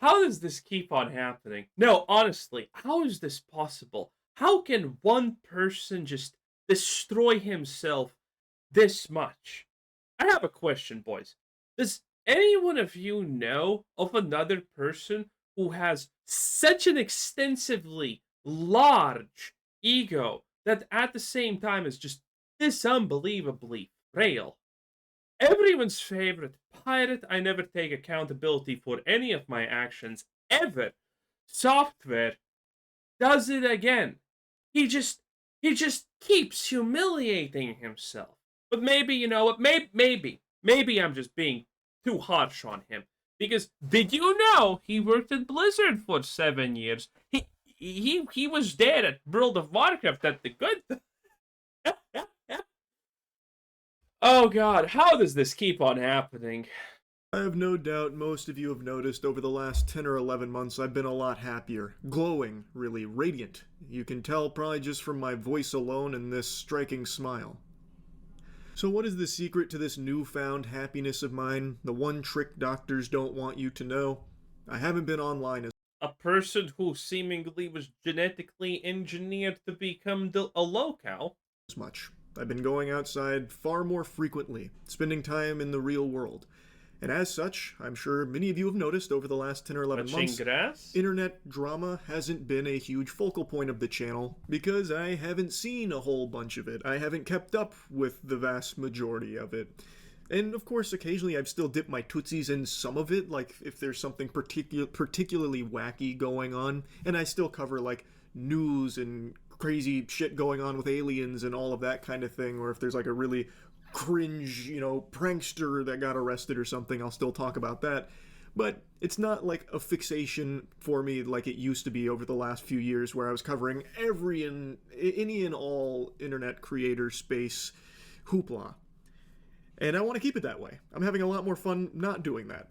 how does this keep on happening? No, honestly, how is this possible? How can one person just destroy himself this much? I have a question, boys. Does any one of you know of another person who has such an extensively large ego that at the same time is just this unbelievably frail? Everyone's favorite pirate. I never take accountability for any of my actions ever. Software does it again. He just keeps humiliating himself. But maybe you know what? Maybe I'm just being too harsh on him. Because did you know he worked at Blizzard for 7 years? He was there at World of Warcraft at the good. Oh God, how does this keep on happening? I have no doubt most of you have noticed over the last 10 or 11 months I've been a lot happier. Glowing, really, radiant. You can tell probably just from my voice alone and this striking smile. So what is the secret to this newfound happiness of mine? The one trick doctors don't want you to know? I haven't been online as A person who seemingly was genetically engineered to become a locale. much. I've been going outside far more frequently, spending time in the real world. And as such, I'm sure many of you have noticed over the last 10 or 11 Touching months, grass? internet drama hasn't been a huge focal point of the channel because I haven't seen a whole bunch of it. I haven't kept up with the vast majority of it. And of course, occasionally I've still dipped my tootsies in some of it, like if there's something particularly wacky going on, and I still cover like news and crazy shit going on with aliens and all of that kind of thing, or if there's like a really cringe, prankster that got arrested or something, I'll still talk about that. But it's not like a fixation for me like it used to be over the last few years where I was covering any and all internet creator space hoopla. And I want to keep it that way. I'm having a lot more fun not doing that.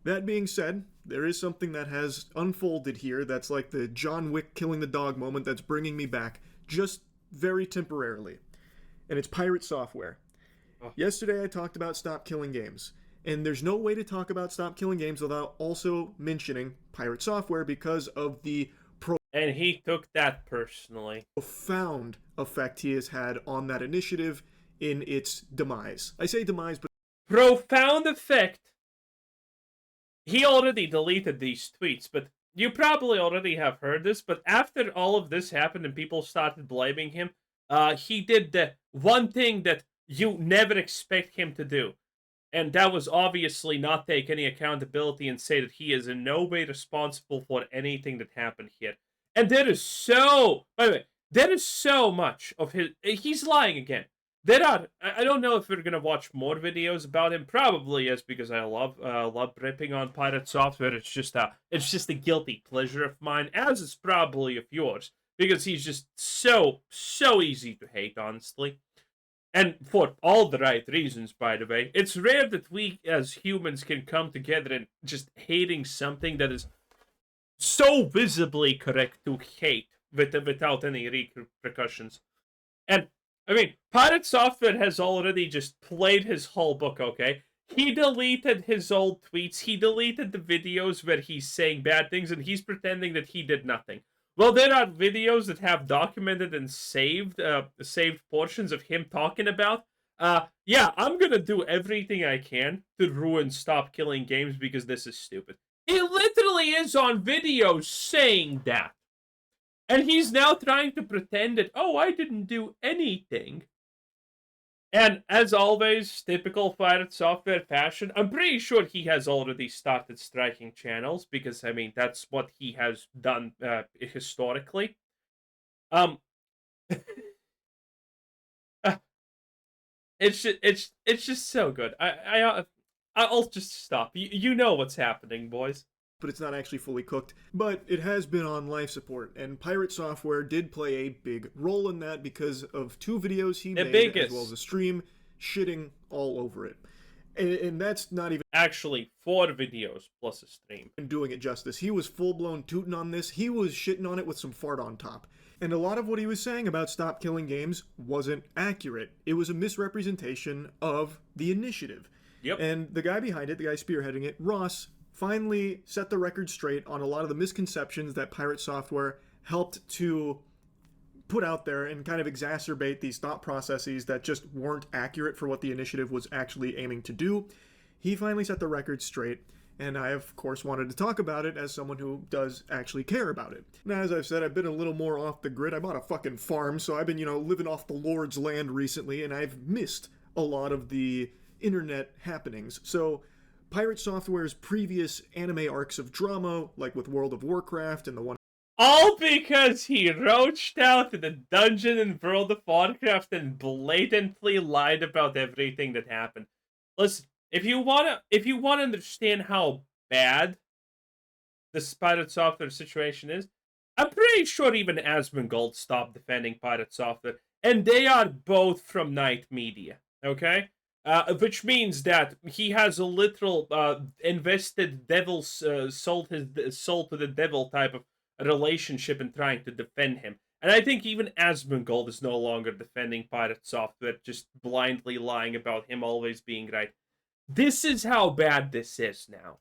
That being said, there is something that has unfolded here that's like the John Wick killing the dog moment that's bringing me back, just very temporarily. And it's pirate software. Oh. Yesterday I talked about Stop Killing Games, and there's no way to talk about Stop Killing Games without also mentioning pirate software because of the And he took that personally. profound effect he has had on that initiative in its demise. I say demise, but Profound effect. He already deleted these tweets, but you probably already have heard this, but after all of this happened and people started blaming him, he did the one thing that you never expect him to do. And that was obviously not take any accountability and say that he is in no way responsible for anything that happened here. And there is by the way, there is so much of he's lying again. I don't know if we're gonna watch more videos about him. Probably yes, because I love ripping on pirate software. It's just a guilty pleasure of mine, as is probably of yours, because he's just so easy to hate, honestly. And for all the right reasons, by the way. It's rare that we as humans can come together and just hating something that is so visibly correct to hate without any repercussions. And I mean, Pirate Software has already just played his whole book, okay? He deleted his old tweets, he deleted the videos where he's saying bad things, and he's pretending that he did nothing. Well, there are videos that have documented and saved portions of him talking about. Yeah, I'm gonna do everything I can to ruin Stop Killing Games because this is stupid. He literally is on video saying that. And he's now trying to pretend that, oh, I didn't do anything. And as always, typical Pirate Software fashion, I'm pretty sure he has already started striking channels because, I mean, that's what he has done historically. Um, it's just so good. I'll just stop. You know what's happening, boys. it's not actually fully cooked. But it has been on life support, and Pirate Software did play a big role in that because of two videos he made, as well as a stream, shitting all over it. And that's not even actually 4 videos plus a stream. Doing it justice. He was full-blown tooting on this. He was shitting on it with some fart on top. And a lot of what he was saying about Stop Killing Games wasn't accurate. It was a misrepresentation of the initiative. Yep. And the guy behind it, the guy spearheading it, Ross, finally set the record straight on a lot of the misconceptions that Pirate Software helped to put out there and kind of exacerbate these thought processes that just weren't accurate for what the initiative was actually aiming to do. He finally set the record straight, and I, of course, wanted to talk about it as someone who does actually care about it. Now, as I've said, I've been a little more off the grid. I bought a fucking farm, so I've been, living off the Lord's land recently, and I've missed a lot of the internet happenings. So, Pirate Software's previous anime arcs of drama, like with World of Warcraft and the one... All because he roached out in the dungeon in World of Warcraft and blatantly lied about everything that happened. Listen, if you wanna understand how bad this Pirate Software situation is, I'm pretty sure even Asmongold stopped defending Pirate Software, and they are both from Night Media, okay? Which means that he has a literal invested devil's sold his soul to the devil type of relationship in trying to defend him. And I think even Asmongold is no longer defending Pirate Software, just blindly lying about him always being right. This is how bad this is now.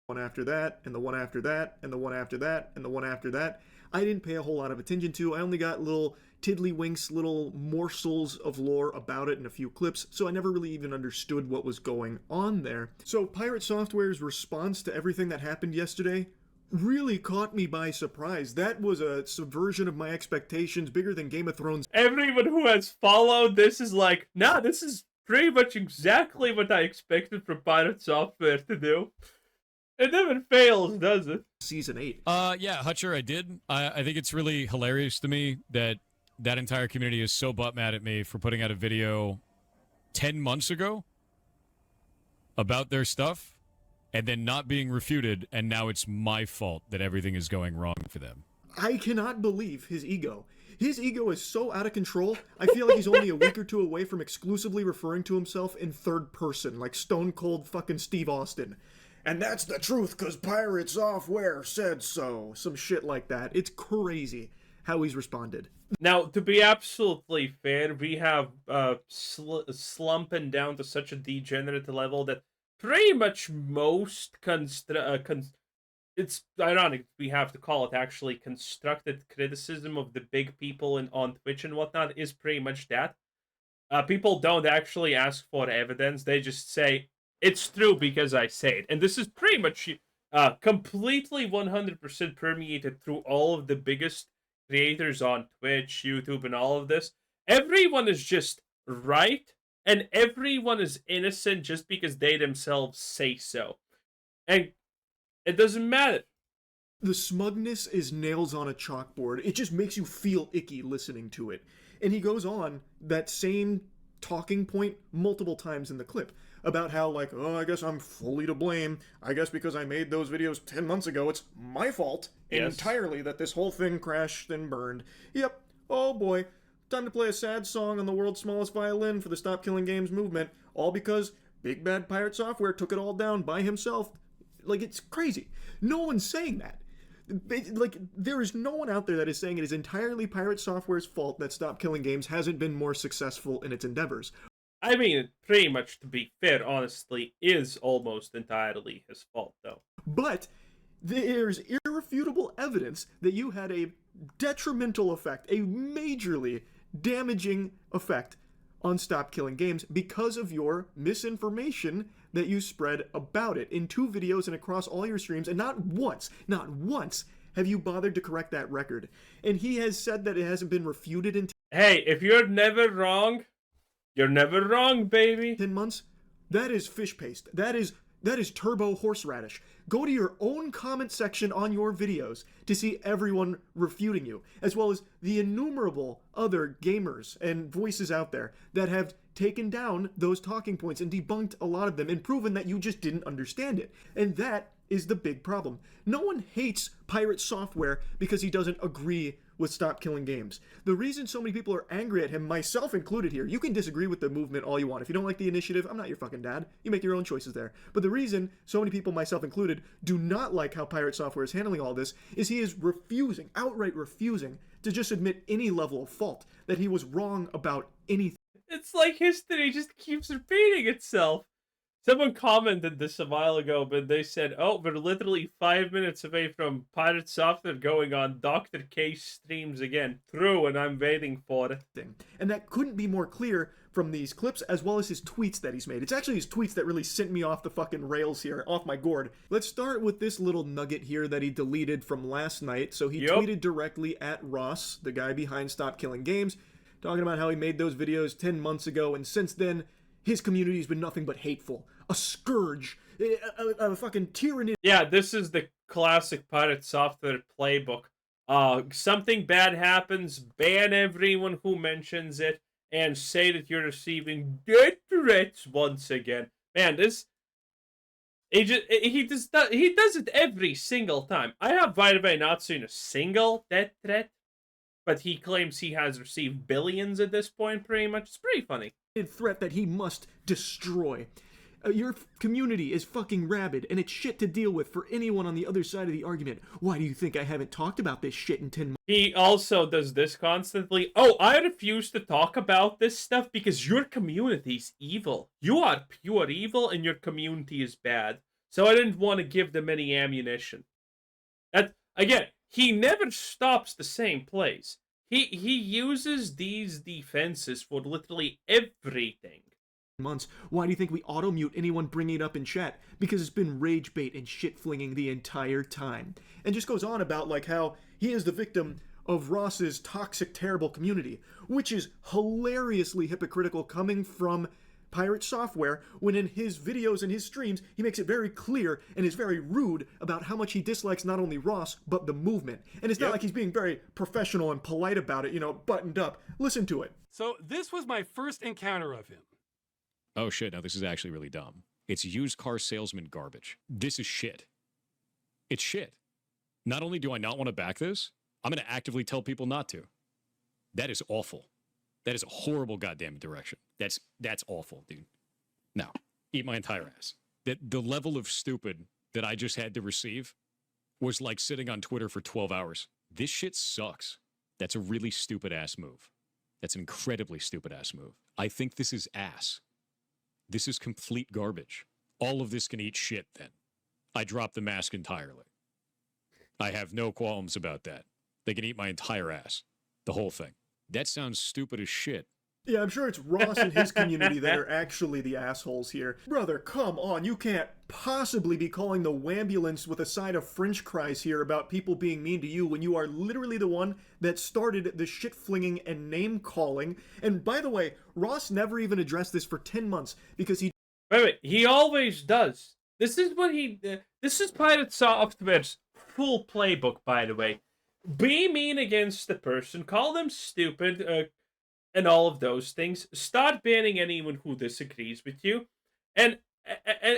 One after that, and the one after that, and the one after that, and the one after that. I didn't pay a whole lot of attention to. I only got little tiddlywinks, little morsels of lore about it in a few clips, so I never really even understood what was going on there. So Pirate Software's response to everything that happened yesterday really caught me by surprise. That was a subversion of my expectations, bigger than Game of Thrones. Everyone who has followed this is like, nah, this is pretty much exactly what I expected from Pirate Software to do. It never fails, does it? Season 8. Yeah, Hutcher, I did. I think it's really hilarious to me that that entire community is so butt mad at me for putting out a video 10 months ago about their stuff and then not being refuted, and now it's my fault that everything is going wrong for them. I cannot believe his ego. His ego is so out of control, I feel like he's only a week or two away from exclusively referring to himself in third person, like Stone Cold fucking Steve Austin. And that's the truth, because Pirate Software said so. Some shit like that. It's crazy how he's responded. Now, to be absolutely fair, we have slumping down to such a degenerate level that pretty much most it's ironic we have to call it actually constructed criticism of the big people on Twitch and whatnot is pretty much that. People don't actually ask for evidence. They just say, it's true because I say it. And this is pretty much completely 100% permeated through all of the biggest creators on Twitch, YouTube, and all of this. Everyone is just right, and everyone is innocent just because they themselves say so. And it doesn't matter. The smugness is nails on a chalkboard. It just makes you feel icky listening to it. And he goes on that same talking point multiple times in the clip about how, like, oh, I guess I'm fully to blame. I guess because I made those videos 10 months ago, it's my fault entirely that this whole thing crashed and burned. Yep. Oh boy. Time to play a sad song on the world's smallest violin for the Stop Killing Games movement, all because Big Bad Pirate Software took it all down by himself. Like, it's crazy. No one's saying that. Like, there is no one out there that is saying it is entirely Pirate Software's fault that Stop Killing Games hasn't been more successful in its endeavors. I mean, pretty much, to be fair, honestly, is almost entirely his fault, though. But there's irrefutable evidence that you had a detrimental effect, a majorly damaging effect on Stop Killing Games because of your misinformation that you spread about it in 2 videos and across all your streams, and not once have you bothered to correct that record. And he has said that it hasn't been refuted in... Hey, if you're never wrong, you're never wrong, baby. 10 months? That is fish paste. That is turbo horseradish. Go to your own comment section on your videos to see everyone refuting you, as well as the innumerable other gamers and voices out there that have taken down those talking points and debunked a lot of them and proven that you just didn't understand it. And that is the big problem. No one hates Pirate Software because he doesn't agree with Stop Killing Games. The reason so many people are angry at him, myself included here, you can disagree with the movement all you want. If you don't like the initiative, I'm not your fucking dad. You make your own choices there. But the reason so many people, myself included, do not like how Pirate Software is handling all this is he is refusing, outright refusing, to just admit any level of fault, that he was wrong about anything. It's like history just keeps repeating itself. Someone commented this a while ago, but they said, "Oh, we're literally 5 minutes away from Pirate Software going on Dr. K streams again." True, and I'm waiting for it. And that couldn't be more clear from these clips as well as his tweets that he's made. It's actually his tweets that really sent me off the fucking rails here, off my gourd. Let's start with this little nugget here that he deleted from last night. So he tweeted directly at Ross, the guy behind Stop Killing Games, talking about how he made those videos 10 months ago, and since then, his community has been nothing but hateful. A scourge. A fucking tyranny. Yeah, this is the classic Pirate Software playbook. Something bad happens, ban everyone who mentions it, and say that you're receiving death threats once again. Man, this... he does it every single time. I have, by the way, not seen a single death threat, but he claims he has received billions at this point, pretty much. It's pretty funny. Threat that he must destroy. Your community is fucking rabid, and it's shit to deal with for anyone on the other side of the argument. Why do you think I haven't talked about this shit in 10 months? He also does this constantly. Oh, I refuse to talk about this stuff because your community's evil. You are pure evil, and your community is bad. So I didn't want to give them any ammunition. That, again, he never stops the same place. He uses these defenses for literally everything. Months. Why do you think we auto-mute anyone bringing it up in chat? Because it's been rage bait and shit-flinging the entire time. And just goes on about like how he is the victim of Ross's toxic, terrible community, which is hilariously hypocritical coming from Pirate Software, when in his videos and his streams, he makes it very clear and is very rude about how much he dislikes not only Ross, but the movement. And it's not like he's being very professional and polite about it, you know, buttoned up. Listen to it. So this was my first encounter of him. Oh shit, no, this is actually really dumb. It's used car salesman garbage. This is shit. It's shit. Not only do I not want to back this, I'm going to actively tell people not to. That is awful. That is a horrible goddamn direction. That's awful, dude. No, eat my entire ass. The level of stupid that I just had to receive was like sitting on Twitter for 12 hours. This shit sucks. That's a really stupid ass move. That's an incredibly stupid ass move. I think this is ass. This is complete garbage. All of this can eat shit then. I drop the mask entirely. I have no qualms about that. They can eat my entire ass. The whole thing. That sounds stupid as shit. Yeah, I'm sure it's Ross and his community that are actually the assholes here. Brother, come on, you can't possibly be calling the wambulance with a side of french fries here about people being mean to you when you are literally the one that started the shit-flinging and name-calling. And by the way, Ross never even addressed this for 10 months because he... Wait, he always does. This is what he... this is Pirate Software's full playbook, by the way. Be mean against the person, call them stupid, and all of those things. Start banning anyone who disagrees with you, and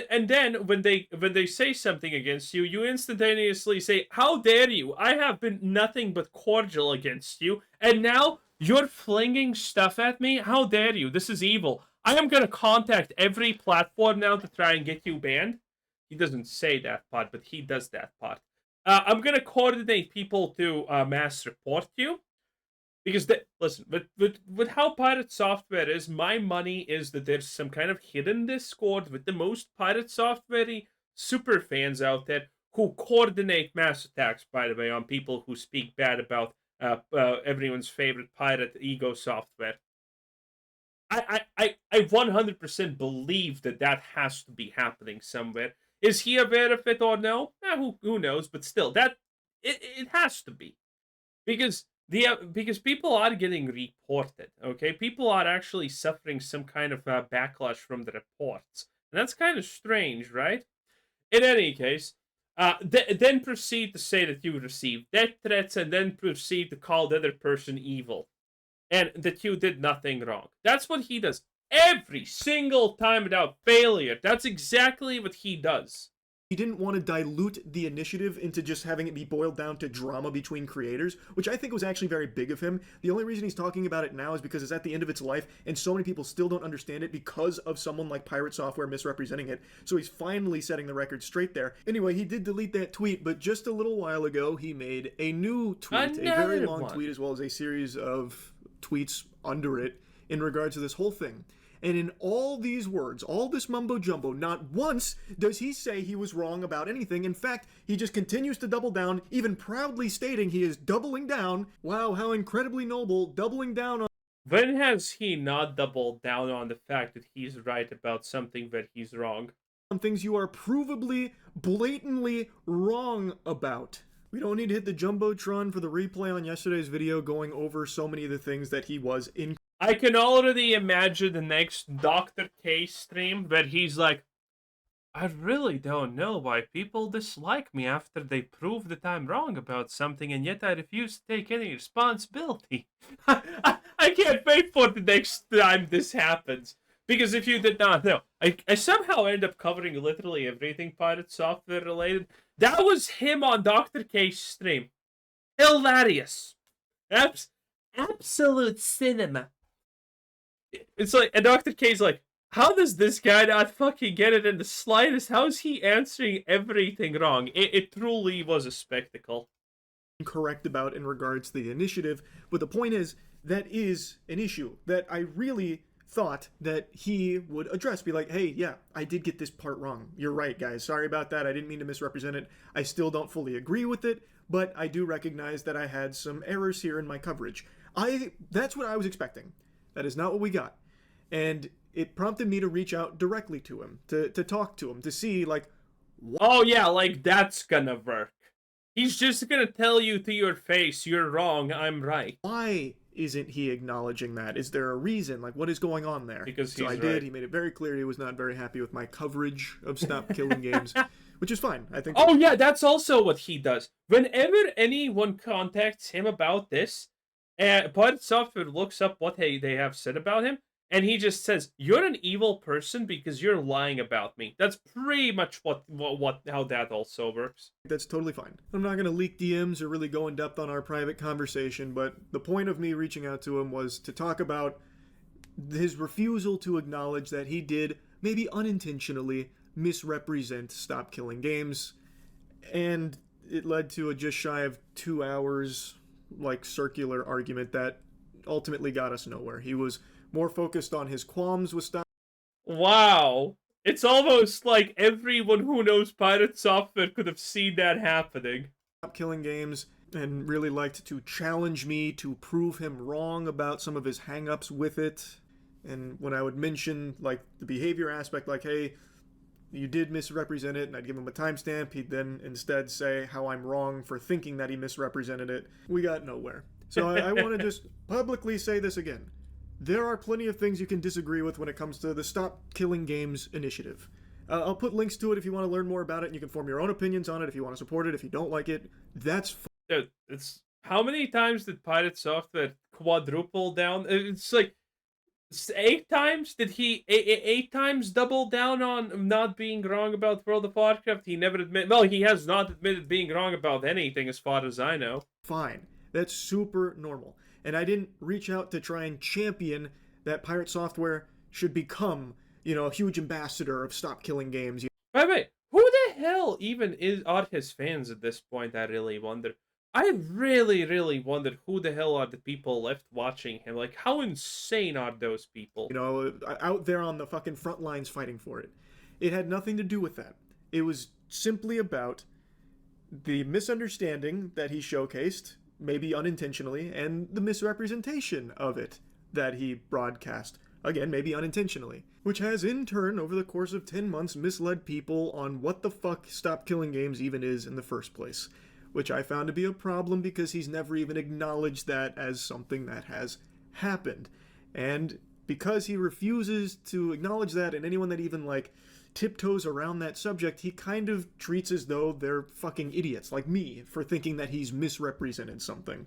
then when they say something against you, you instantaneously say, "How dare you? I have been nothing but cordial against you, and now you're flinging stuff at me. How dare you? This is evil. I am gonna contact every platform now to try and get you banned." He doesn't say that part, but he does that part. I'm gonna coordinate people to mass report you, because listen, with how Pirate Software is, my money is that there's some kind of hidden Discord with the most Pirate Software-y super fans out there who coordinate mass attacks, by the way, on people who speak bad about everyone's favorite pirate ego software. I 100% believe that has to be happening somewhere. Is he aware of it or no? Who knows? But still, that it has to be, because people are getting reported. Okay, people are actually suffering some kind of backlash from the reports, and that's kind of strange, right? In any case, then proceed to say that you received death threats, and then proceed to call the other person evil, and that you did nothing wrong. That's what he does. Every single time without failure. That's exactly what he does. He didn't want to dilute the initiative into just having it be boiled down to drama between creators, which I think was actually very big of him. The only reason he's talking about it now is because it's at the end of its life, and so many people still don't understand it because of someone like Pirate Software misrepresenting it. So he's finally setting the record straight there. Anyway, he did delete that tweet, but just a little while ago, he made a new tweet, a very long tweet, as well as a series of tweets under it in regards to this whole thing. And in all these words, all this mumbo jumbo, not once does he say he was wrong about anything. In fact, he just continues to double down, even proudly stating he is doubling down. Wow, how incredibly noble, doubling down on When has he not doubled down on the fact that he's right about something that he's wrong? things you are provably, blatantly wrong about. We don't need to hit the Jumbotron for the replay on yesterday's video going over so many of the things that he was in. I can already imagine the next Dr. K stream where he's like, I really don't know why people dislike me after they prove that I'm wrong about something, and yet I refuse to take any responsibility. I can't wait for the next time this happens. Because if you did not know, I somehow end up covering literally everything Pirate Software related. That was him on Dr. K's stream. Hilarious. Absolute cinema. It's like, and Dr. K's like, how does this guy not fucking get it in the slightest? How is he answering everything wrong? It truly was a spectacle. Correct about in regards to the initiative, but the point is, that is an issue that I really thought that he would address. Be like, hey, yeah, I did get this part wrong. You're right, guys. Sorry about that. I didn't mean to misrepresent it. I still don't fully agree with it, but I do recognize that I had some errors here in my coverage. That's what I was expecting. That is not what we got. And it prompted me to reach out directly to him, to talk to him, to see, like, oh yeah, like that's gonna work. He's just gonna tell you to your face, you're wrong, I'm right. why isn't he acknowledging that? Is there a reason? Like, what is going on there? Because so he's I did. right. He made it very clear he was not very happy with my coverage of Stop Killing Games, which is fine. I think. Oh yeah, that's also what he does. Whenever anyone contacts him about this, Pirate Software looks up what they have said about him, and he just says, "You're an evil person because you're lying about me." That's pretty much how that also works. That's totally fine. I'm not going to leak DMs or really go in depth on our private conversation, but the point of me reaching out to him was to talk about his refusal to acknowledge that he did, maybe unintentionally, misrepresent Stop Killing Games, and it led to a just shy of 2 hours, like, circular argument that ultimately got us nowhere. He was more focused on his qualms with Stop. Wow. It's almost like everyone who knows Pirate Software could have seen that happening. Killing Games, and really liked to challenge me to prove him wrong about some of his hang-ups with it. And when I would mention, like, the behavior aspect, like, hey, you did misrepresent it, and I'd give him a timestamp, he'd then instead say how I'm wrong for thinking that he misrepresented it. We got nowhere. So I want to just publicly say this again. There are plenty of things you can disagree with when it comes to the Stop Killing Games initiative. I'll put links to it if you want to learn more about it, and you can form your own opinions on it if you want to support it. If you don't like it, that's Dude, it's how many times did Pirate Software quadruple down? It's like 8 times. Did he 8 times double down on not being wrong about World of Warcraft? He never admit. Well, he has not admitted being wrong about anything, as far as I know. fine. That's super normal. And I didn't reach out to try and champion that Pirate Software should become, a huge ambassador of Stop Killing Games. Wait, wait. Who the hell even are his fans at this point? I really wonder. I really, really wondered who the hell are the people left watching him. Like, how insane are those people? Out there on the fucking front lines fighting for it. It had nothing to do with that. It was simply about the misunderstanding that he showcased, maybe unintentionally, and the misrepresentation of it that he broadcast. Again, maybe unintentionally. Which has, in turn, over the course of 10 months, misled people on what the fuck Stop Killing Games even is in the first place. Which I found to be a problem because he's never even acknowledged that as something that has happened. And because he refuses to acknowledge that, and anyone that even, tiptoes around that subject, he kind of treats as though they're fucking idiots, like me, for thinking that he's misrepresented something.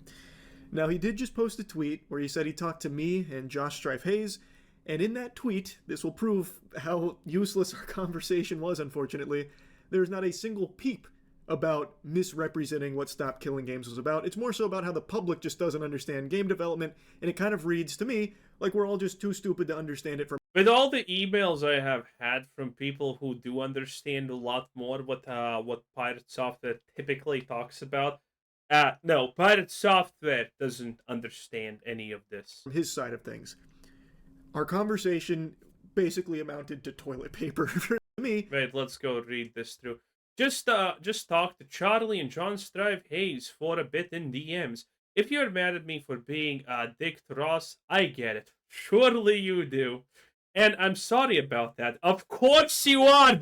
Now, he did just post a tweet where he said he talked to me and Josh Strife Hayes, and in that tweet, this will prove how useless our conversation was, unfortunately, there's not a single peep about misrepresenting what Stop Killing Games was about. It's more so about how the public just doesn't understand game development, and it kind of reads to me like we're all just too stupid to understand it. With all the emails I have had from people who do understand a lot more what Pirate Software typically talks about, no, Pirate Software doesn't understand any of this. From his side of things. Our conversation basically amounted to toilet paper for me. Wait, let's go read this through. Just talk to Charlie and John Strive Hayes for a bit in DMs. If you're mad at me for being a dick to Ross, I get it. Surely you do. And I'm sorry about that. Of course you are,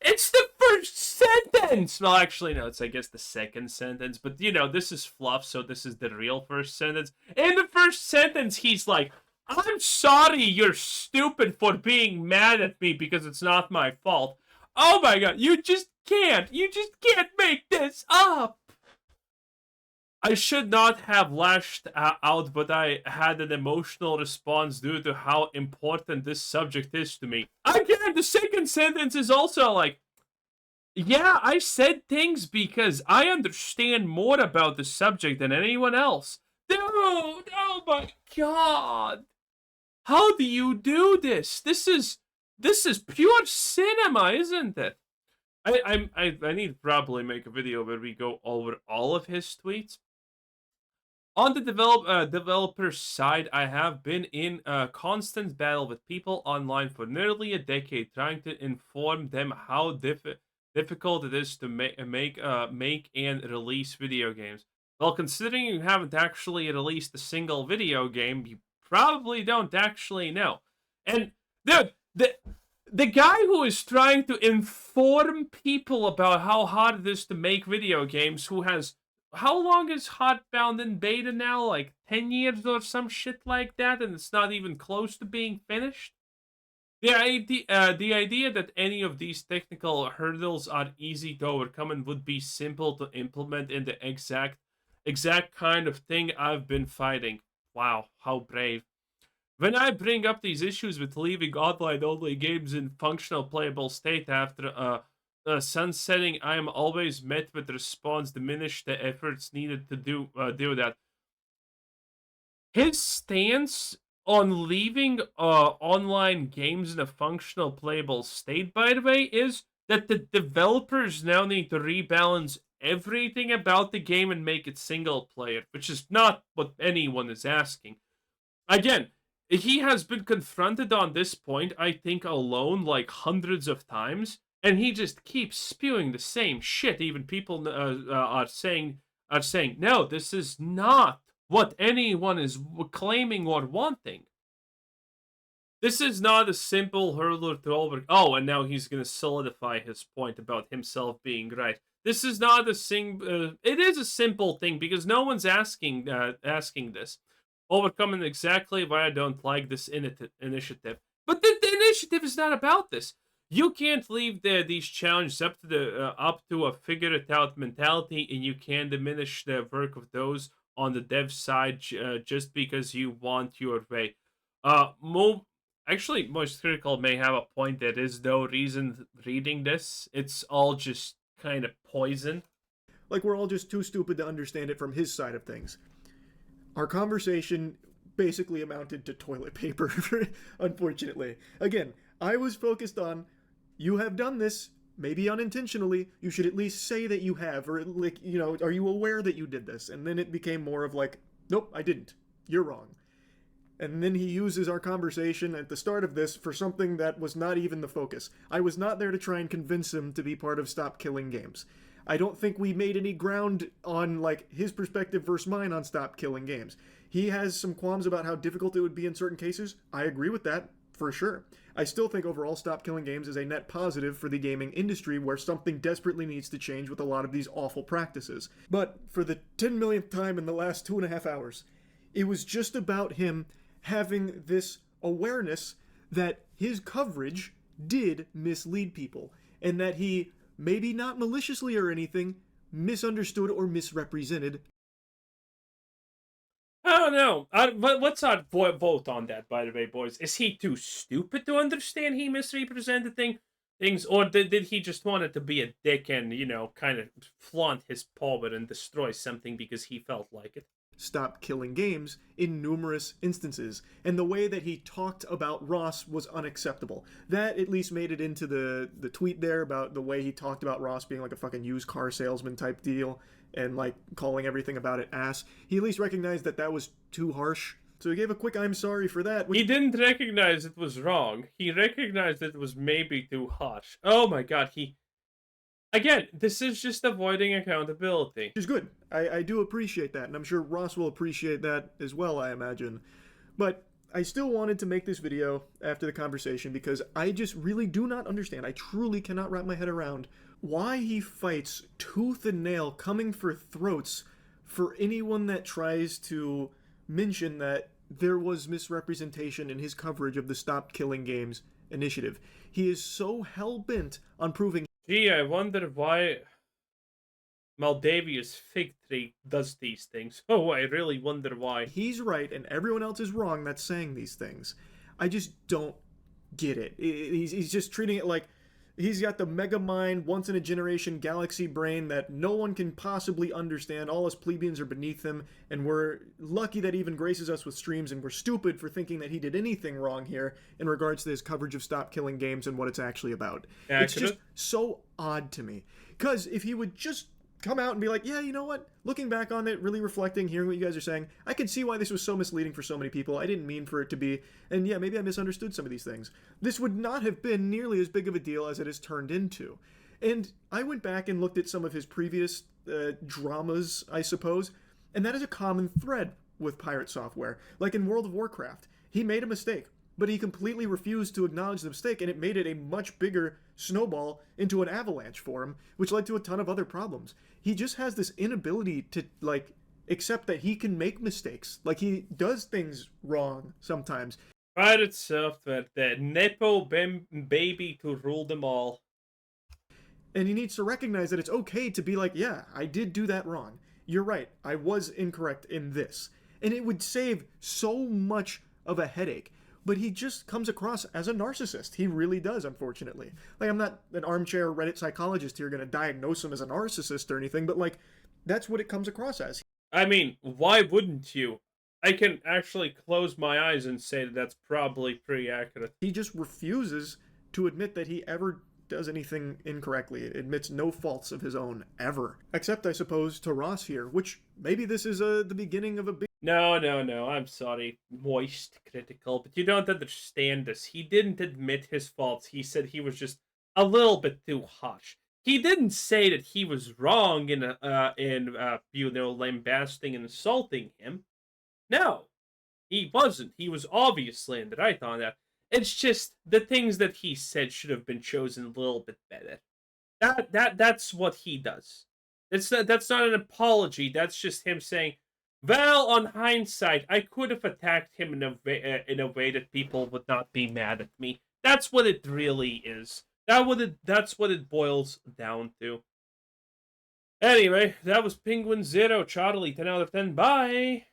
it's the first sentence! Well, actually, no, it's, I guess, the second sentence. But, you know, this is fluff, so this is the real first sentence. In the first sentence, he's like, I'm sorry you're stupid for being mad at me because it's not my fault. Oh my god, you just can't make this up! I should not have lashed out, but I had an emotional response due to how important this subject is to me. Again, the second sentence is also like, yeah, I said things because I understand more about the subject than anyone else. Dude, oh my god. How do you do this? This is pure cinema, isn't it? I need to probably make a video where we go over all of his tweets. On the developer side, I have been in a constant battle with people online for nearly a decade, trying to inform them how difficult it is to make and release video games. Well, considering you haven't actually released a single video game, you probably don't actually know. And the guy who is trying to inform people about how hard it is to make video games, who has, how long is Hotbound in beta now? Like 10 years or some shit like that, and it's not even close to being finished? The idea that any of these technical hurdles are easy to overcome and would be simple to implement in the exact kind of thing I've been fighting. Wow, how brave. When I bring up these issues with leaving online-only games in functional playable state after sunsetting, I am always met with the response, diminish the efforts needed to do that. His stance on leaving online games in a functional playable state, by the way, is that the developers now need to rebalance everything about the game and make it single player, which is not what anyone is asking. Again, he has been confronted on this point, I think, alone like hundreds of times, and he just keeps spewing the same shit. Even people are saying, no, this is not what anyone is claiming or wanting. This is not a simple hurdle to over. Oh, and now he's going to solidify his point about himself being right. This is not a it is a simple thing because no one's asking this. Overcoming exactly why I don't like this initiative. But the initiative is not about this. You can't leave these challenges up to a figure it out mentality, and you can't diminish the work of those on the dev side just because you want your way. Actually, Most Critical may have a point. There is no reason reading this. It's all just kind of poison. Like, we're all just too stupid to understand it from his side of things. Our conversation basically amounted to toilet paper, unfortunately. Again, I was focused on, you have done this, maybe unintentionally, you should at least say that you have, or, like, you know, are you aware that you did this? And then it became more of like, nope, I didn't. You're wrong. And then he uses our conversation at the start of this for something that was not even the focus. I was not there to try and convince him to be part of Stop Killing Games. I don't think we made any ground on, like, his perspective versus mine on Stop Killing Games. He has some qualms about how difficult it would be in certain cases. I agree with that, for sure. I still think overall Stop Killing Games is a net positive for the gaming industry where something desperately needs to change with a lot of these awful practices. But for the 10 millionth time in the last 2.5 hours, it was just about him having this awareness that his coverage did mislead people, and that he, maybe not maliciously or anything, misunderstood or misrepresented. I don't know. What's our vote on that, by the way, boys? Is he too stupid to understand he misrepresented things, or did he just want it to be a dick and, you know, kind of flaunt his power and destroy something because he felt like it? Stop Killing Games in numerous instances, and the way that he talked about Ross was unacceptable. That at least made it into the tweet there about the way he talked about Ross being like a fucking used car salesman type deal, and like calling everything about it ass. He at least recognized that that was too harsh, So he gave a quick "I'm sorry" for that. He didn't recognize it was wrong. He recognized it was maybe too harsh. Oh my god, Again, this is just avoiding accountability. Which is good. I do appreciate that, and I'm sure Ross will appreciate that as well, I imagine. But I still wanted to make this video after the conversation because I just really do not understand. I truly cannot wrap my head around why he fights tooth and nail coming for throats for anyone that tries to mention that there was misrepresentation in his coverage of the Stop Killing Games initiative. He is so hell-bent on proving. Gee, I wonder why Maldavia's fig tree does these things. Oh, I really wonder why. He's right and everyone else is wrong that's saying these things. I just don't get it. He's just treating it like he's got the mega mind, once in a generation galaxy brain that no one can possibly understand. All us plebeians are beneath him, and we're lucky that he even graces us with streams, and we're stupid for thinking that he did anything wrong here in regards to his coverage of Stop Killing Games and what it's actually about. Accurate. It's just so odd to me. Because if he would just come out and be like, yeah, you know what? Looking back on it, really reflecting, hearing what you guys are saying, I can see why this was so misleading for so many people. I didn't mean for it to be, and yeah, maybe I misunderstood some of these things. This would not have been nearly as big of a deal as it has turned into. And I went back and looked at some of his previous dramas, I suppose, and that is a common thread with pirate software. Like in World of Warcraft, he made a mistake, but he completely refused to acknowledge the mistake, and it made it a much bigger snowball into an avalanche for him, which led to a ton of other problems. He just has this inability to, like, accept that he can make mistakes. Like, he does things wrong sometimes. Pirate software, the Nepo baby to rule them all. And he needs to recognize that it's okay to be like, yeah, I did do that wrong. You're right, I was incorrect in this. And it would save so much of a headache. But he just comes across as a narcissist. He really does, unfortunately. Like, I'm not an armchair Reddit psychologist here going to diagnose him as a narcissist or anything, but, like, that's what it comes across as. I mean, why wouldn't you? I can actually close my eyes and say that that's probably pretty accurate. He just refuses to admit that he ever does anything incorrectly. It admits no faults of his own, ever. Except, I suppose, to Ross here, which maybe this is the beginning of a big... No, I'm sorry. Moist, critical, but you don't understand this. He didn't admit his faults. He said he was just a little bit too harsh. He didn't say that he was wrong in lambasting and insulting him. No, he wasn't. He was obviously in the right on that. It's just the things that he said should have been chosen a little bit better. That's what he does. That's not an apology. That's just him saying, well, on hindsight, I could have attacked him in a way that people would not be mad at me. That's what it really is. That's what it boils down to. Anyway, that was Penguin Zero Charlie, 10 out of 10. Bye!